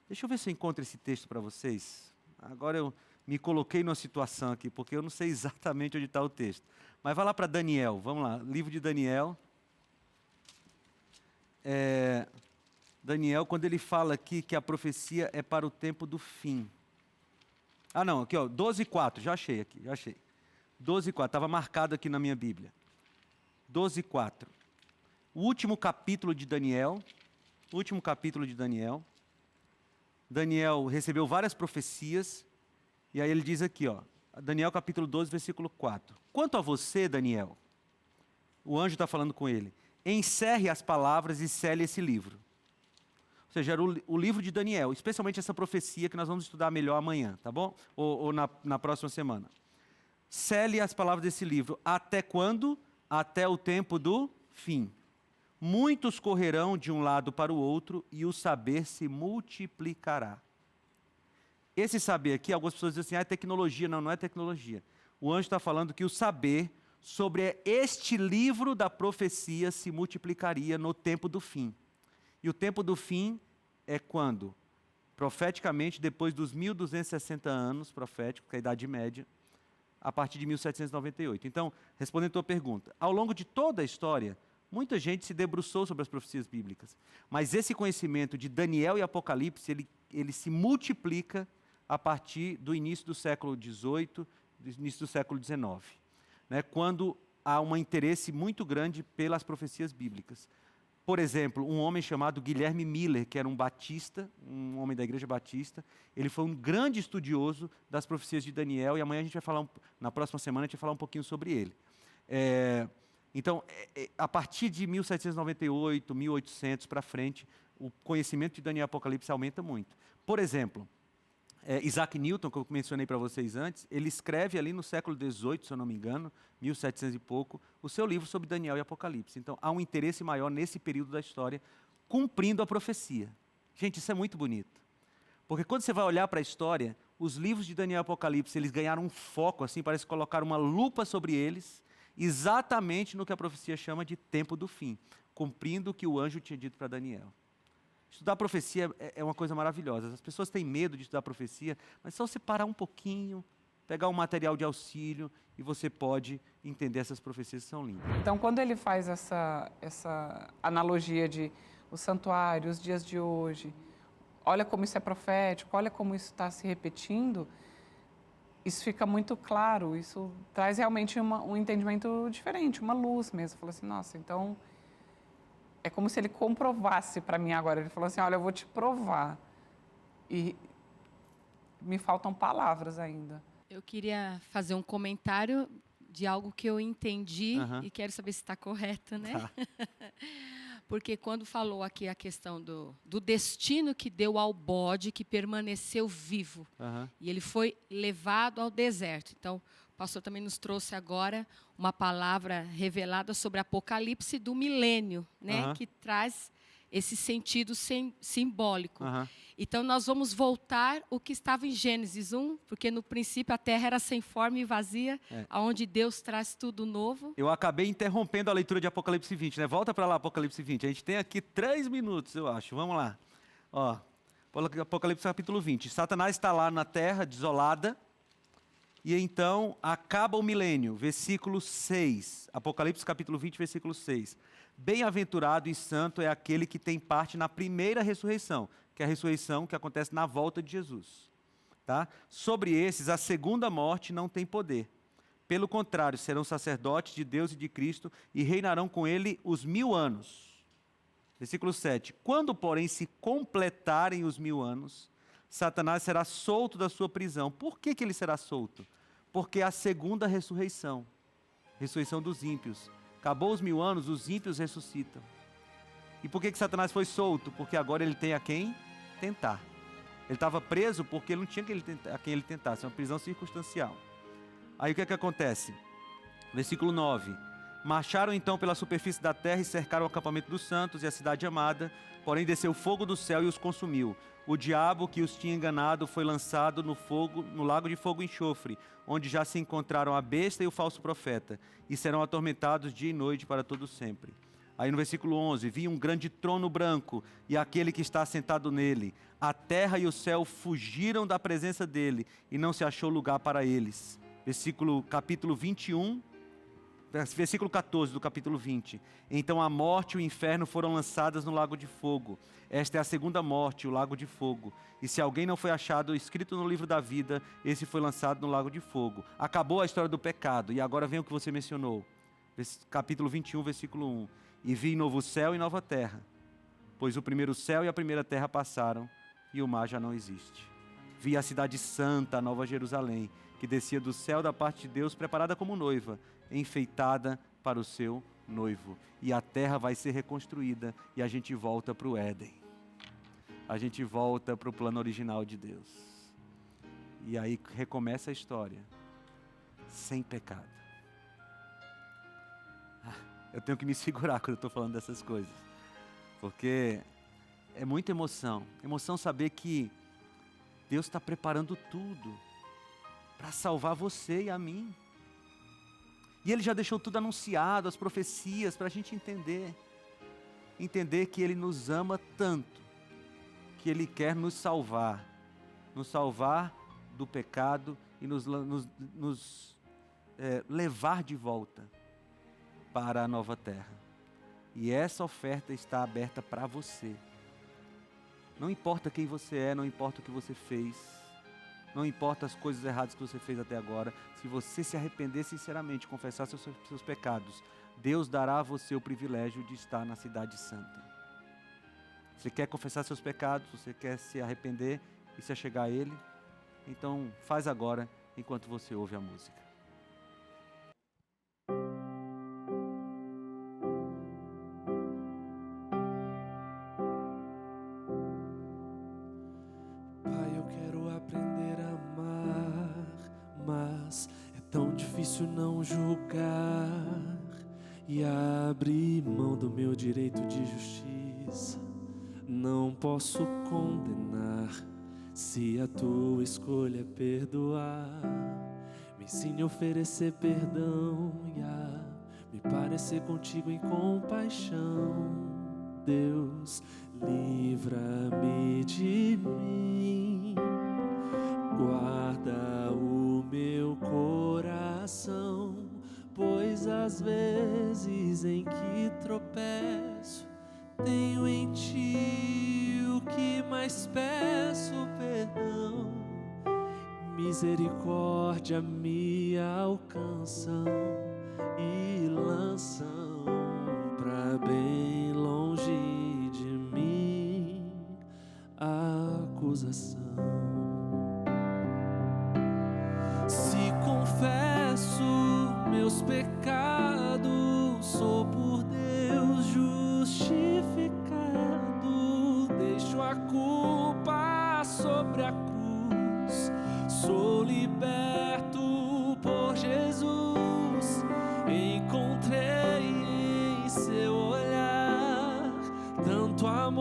Deixa eu ver se eu encontro esse texto para vocês. Agora eu me coloquei numa situação aqui, porque eu não sei exatamente onde está o texto. Mas vai lá para Daniel, vamos lá, livro de Daniel. Daniel, quando ele fala aqui que a profecia é para o tempo do fim. Ah, não, aqui, ó, 12:4, já achei aqui, já achei. 12:4, estava marcado aqui na minha Bíblia. 12:4. O último capítulo de Daniel. Daniel recebeu várias profecias, e aí ele diz aqui, ó, Daniel capítulo 12, versículo 4. Quanto a você, Daniel, o anjo está falando com ele, encerre as palavras e cele esse livro. Ou seja, era o livro de Daniel, especialmente essa profecia que nós vamos estudar melhor amanhã, tá bom? Ou na próxima semana. Cele as palavras desse livro. Até quando? Até o tempo do fim. Muitos correrão de um lado para o outro e o saber se multiplicará. Esse saber aqui, algumas pessoas dizem assim, é tecnologia. Não, não é tecnologia. O anjo está falando que o saber sobre este livro da profecia se multiplicaria no tempo do fim. E o tempo do fim é quando? Profeticamente, depois dos 1260 anos proféticos, que é a Idade Média, a partir de 1798. Então, respondendo a tua pergunta, ao longo de toda a história, muita gente se debruçou sobre as profecias bíblicas. Mas esse conhecimento de Daniel e Apocalipse, ele se multiplica a partir do início do século XVIII, do início do século XIX, né, quando há um interesse muito grande pelas profecias bíblicas. Por exemplo, um homem chamado Guilherme Miller, que era um batista, um homem da igreja batista, ele foi um grande estudioso das profecias de Daniel, e amanhã a gente vai falar, na próxima semana a gente vai falar um pouquinho sobre ele. Então, a partir de 1798, 1800 para frente, o conhecimento de Daniel e Apocalipse aumenta muito. Por exemplo, Isaac Newton, que eu mencionei para vocês antes, ele escreve ali no século XVIII, se eu não me engano, 1700 e pouco, o seu livro sobre Daniel e Apocalipse. Então, há um interesse maior nesse período da história, cumprindo a profecia. Gente, isso é muito bonito. Porque quando você vai olhar para a história, os livros de Daniel e Apocalipse, eles ganharam um foco, assim, parece que colocaram uma lupa sobre eles, exatamente no que a profecia chama de tempo do fim, cumprindo o que o anjo tinha dito para Daniel. Estudar profecia é uma coisa maravilhosa. As pessoas têm medo de estudar profecia, mas só você parar um pouquinho, pegar um material de auxílio, e você pode entender essas profecias que são lindas. Então, quando ele faz essa analogia de o santuário, os dias de hoje, olha como isso é profético, olha como isso está se repetindo, isso fica muito claro, isso traz realmente um entendimento diferente, uma luz mesmo. Fala assim, nossa, então é como se ele comprovasse para mim agora. Ele falou assim, olha, eu vou te provar. E me faltam palavras ainda. Eu queria fazer um comentário de algo que eu entendi e quero saber se está correto, né? Tá. Porque quando falou aqui a questão do destino que deu ao bode que permaneceu vivo, e ele foi levado ao deserto. Então, o pastor também nos trouxe agora uma palavra revelada sobre Apocalipse do milênio, né? Que traz esse sentido simbólico. Aham. Então, nós vamos voltar o que estava em Gênesis 1, porque no princípio a terra era sem forma e vazia, onde Deus traz tudo novo. Eu acabei interrompendo a leitura de Apocalipse 20, né? Volta para lá, Apocalipse 20. A gente tem aqui 3 minutos, eu acho. Vamos lá. Ó, Apocalipse capítulo 20. Satanás está lá na terra, desolada, e então acaba o milênio. Versículo 6. Apocalipse capítulo 20, versículo 6. Bem-aventurado e santo é aquele que tem parte na primeira ressurreição, que é a ressurreição que acontece na volta de Jesus. Tá? Sobre esses, a segunda morte não tem poder. Pelo contrário, serão sacerdotes de Deus e de Cristo e reinarão com ele os 1000 anos. Versículo 7. Quando, porém, se completarem os 1000 anos, Satanás será solto da sua prisão. Por que ele será solto? Porque a segunda ressurreição dos ímpios. Acabou os 1000 anos, os ímpios ressuscitam. E por que Satanás foi solto? Porque agora ele tem a quem tentar. Ele estava preso porque ele não tinha a quem ele tentasse. É uma prisão circunstancial. Aí o que acontece? Versículo 9. Marcharam então pela superfície da terra e cercaram o acampamento dos santos e a cidade amada. Porém desceu fogo do céu e os consumiu. O diabo que os tinha enganado foi lançado no lago de fogo e enxofre, onde já se encontraram a besta e o falso profeta. E serão atormentados dia e noite para todo sempre. Aí no versículo 11, vi um grande trono branco e aquele que está sentado nele. A terra e o céu fugiram da presença dele e não se achou lugar para eles. Capítulo 21, versículo 14 do capítulo 20. Então a morte e o inferno foram lançadas no lago de fogo. Esta é a segunda morte, o lago de fogo. E se alguém não foi achado escrito no livro da vida, esse foi lançado no lago de fogo. Acabou a história do pecado e agora vem o que você mencionou. Capítulo 21, versículo 1. E vi novo céu e nova terra, pois o primeiro céu e a primeira terra passaram, e o mar já não existe. Vi a cidade santa, a nova Jerusalém, que descia do céu da parte de Deus, preparada como noiva, enfeitada para o seu noivo. E a terra vai ser reconstruída, e a gente volta para o Éden. A gente volta para o plano original de Deus. E aí recomeça a história, sem pecado. Eu tenho que me segurar quando eu estou falando dessas coisas, porque é muita emoção. Emoção saber que Deus está preparando tudo para salvar você e a mim. E Ele já deixou tudo anunciado, as profecias, para a gente entender. Entender que Ele nos ama tanto, que Ele quer nos salvar do pecado e nos levar de volta para a nova terra. E essa oferta está aberta para você. Não importa quem você é, não importa o que você fez, não importa as coisas erradas que você fez até agora, se você se arrepender sinceramente, confessar seus pecados, Deus dará a você o privilégio de estar na cidade santa. Você quer confessar seus pecados, você quer se arrepender e se achegar a Ele? Então faz agora, enquanto você ouve a música. Não julgar e abrir mão do meu direito de justiça. Não posso condenar se a tua escolha é perdoar. Me ensine a oferecer perdão e a me parecer contigo em compaixão. Deus, livra-me de mim, guarda o meu coração, pois às vezes em que tropeço, tenho em ti o que mais peço, perdão. Misericórdia me alcançam e lançam pra bem longe de mim a acusação. Se confesso meus pecados, sou por Deus justificado. Deixo a culpa sobre a cruz, sou liberto por Jesus. Encontrei em seu olhar tanto amor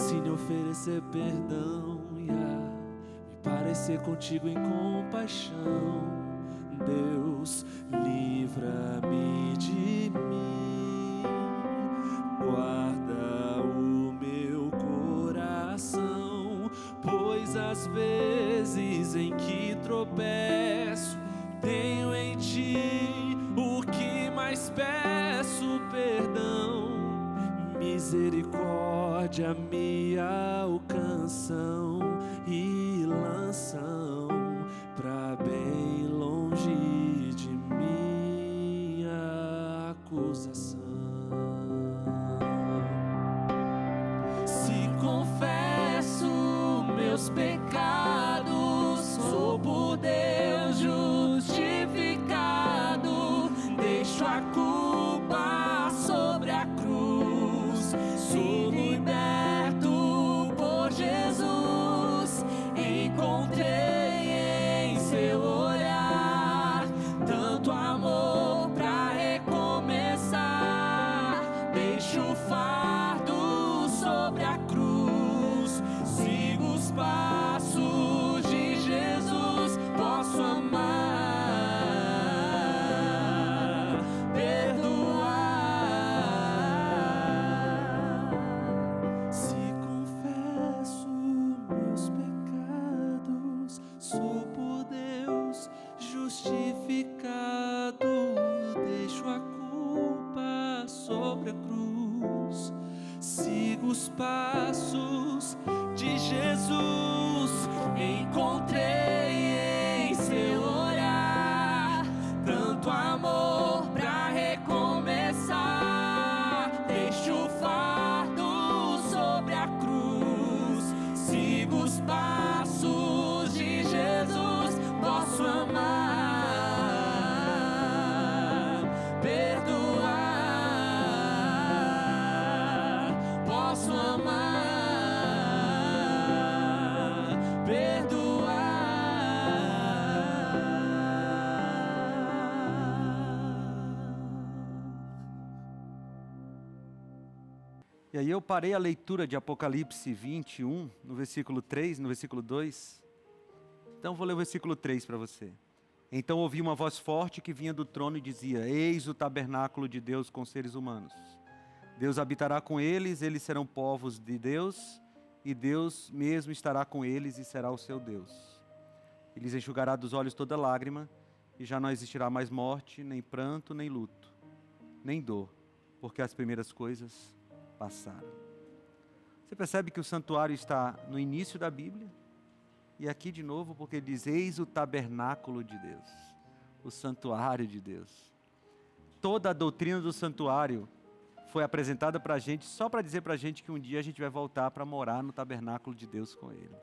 ensine a oferecer perdão e a me parecer contigo em compaixão. Deus, livra-me de mim, guarda o meu coração, pois às vezes em que tropeço, tenho em ti o que mais peço, perdão, misericórdia me alcançam e lançam pra bem longe de mim a acusação. Se confesso meus pecados, sou por Deus justificado, deixo a culpa sobre a cruz, sou liberto por Jesus, encontrei em seu olhar tanto amor pra recomeçar, deixo o fardo sobre a cruz, sigo os passos de Jesus, posso amar, perdoar. Se confesso meus pecados, sou por Deus justificado, deixo a culpa sobre a cruz, sigo os passos de Jesus, encontrei em seu olhar tanto amor pra recomeçar, deixo o fardo sobre a cruz, sigo os passos de Jesus, posso amar, perdoar, posso amar, E aí eu parei a leitura de Apocalipse 21, no versículo 3, no versículo 2. Então vou ler o versículo 3 para você. Então ouvi uma voz forte que vinha do trono e dizia: Eis o tabernáculo de Deus com seres humanos. Deus habitará com eles, eles serão povos de Deus, e Deus mesmo estará com eles e será o seu Deus. Ele lhes enxugará dos olhos toda lágrima, e já não existirá mais morte, nem pranto, nem luto, nem dor, porque as primeiras coisas passaram. Você percebe que o santuário está no início da Bíblia? E aqui de novo, porque ele diz: eis o tabernáculo de Deus, o santuário de Deus. Toda a doutrina do santuário foi apresentada para a gente só para dizer para a gente que um dia a gente vai voltar para morar no tabernáculo de Deus com Ele.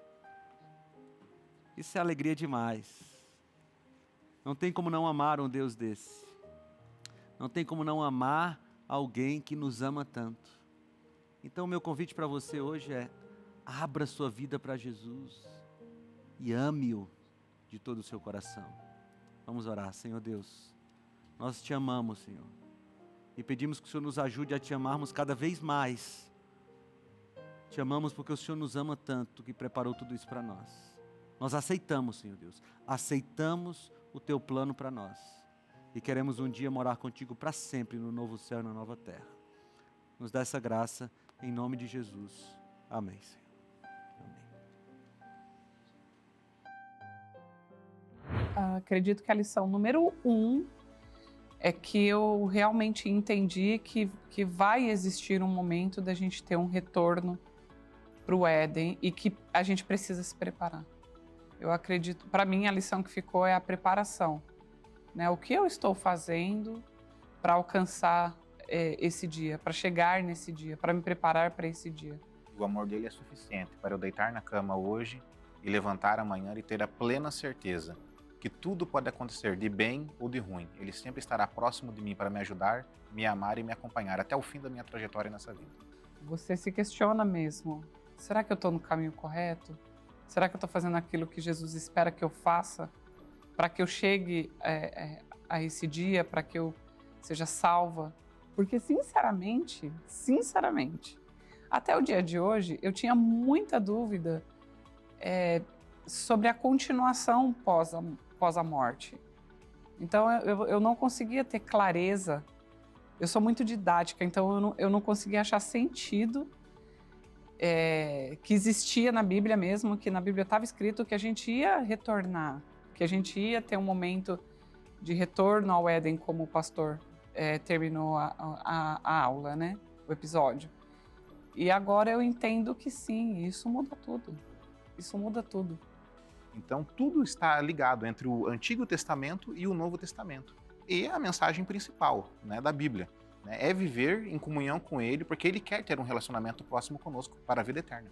Isso é alegria demais. Não tem como não amar um Deus desse. Não tem como não amar alguém que nos ama tanto. Então, o meu convite para você hoje é: abra sua vida para Jesus e ame-o de todo o seu coração. Vamos orar. Senhor Deus, nós te amamos, Senhor, e pedimos que o Senhor nos ajude a te amarmos cada vez mais. Te amamos porque o Senhor nos ama tanto que preparou tudo isso para nós. Nós aceitamos, Senhor Deus, aceitamos o teu plano para nós e queremos um dia morar contigo para sempre no novo céu e na nova terra. Nos dá essa graça em nome de Jesus. Amém, Senhor. Acredito que a lição número 1 é que eu realmente entendi que vai existir um momento da gente ter um retorno para o Éden e que a gente precisa se preparar. Eu acredito, para mim a lição que ficou é a preparação, né? O que eu estou fazendo para alcançar esse dia, para chegar nesse dia, para me preparar para esse dia. O amor dele é suficiente para eu deitar na cama hoje e levantar amanhã e ter a plena certeza que tudo pode acontecer de bem ou de ruim. Ele sempre estará próximo de mim para me ajudar, me amar e me acompanhar até o fim da minha trajetória nessa vida. Você se questiona mesmo: será que eu estou no caminho correto? Será que eu estou fazendo aquilo que Jesus espera que eu faça para que eu chegue a esse dia, para que eu seja salva? Porque sinceramente, Até o dia de hoje, eu tinha muita dúvida sobre a continuação pós a morte. Então, eu não conseguia ter clareza. Eu sou muito didática, então eu não conseguia achar sentido que existia na Bíblia mesmo, que na Bíblia estava escrito que a gente ia retornar, que a gente ia ter um momento de retorno ao Éden, como o pastor terminou a aula, né? O episódio. E agora eu entendo que sim, isso muda tudo. Isso muda tudo. Então, tudo está ligado entre o Antigo Testamento e o Novo Testamento. E a mensagem principal, né, da Bíblia, né, é viver em comunhão com Ele, porque Ele quer ter um relacionamento próximo conosco para a vida eterna.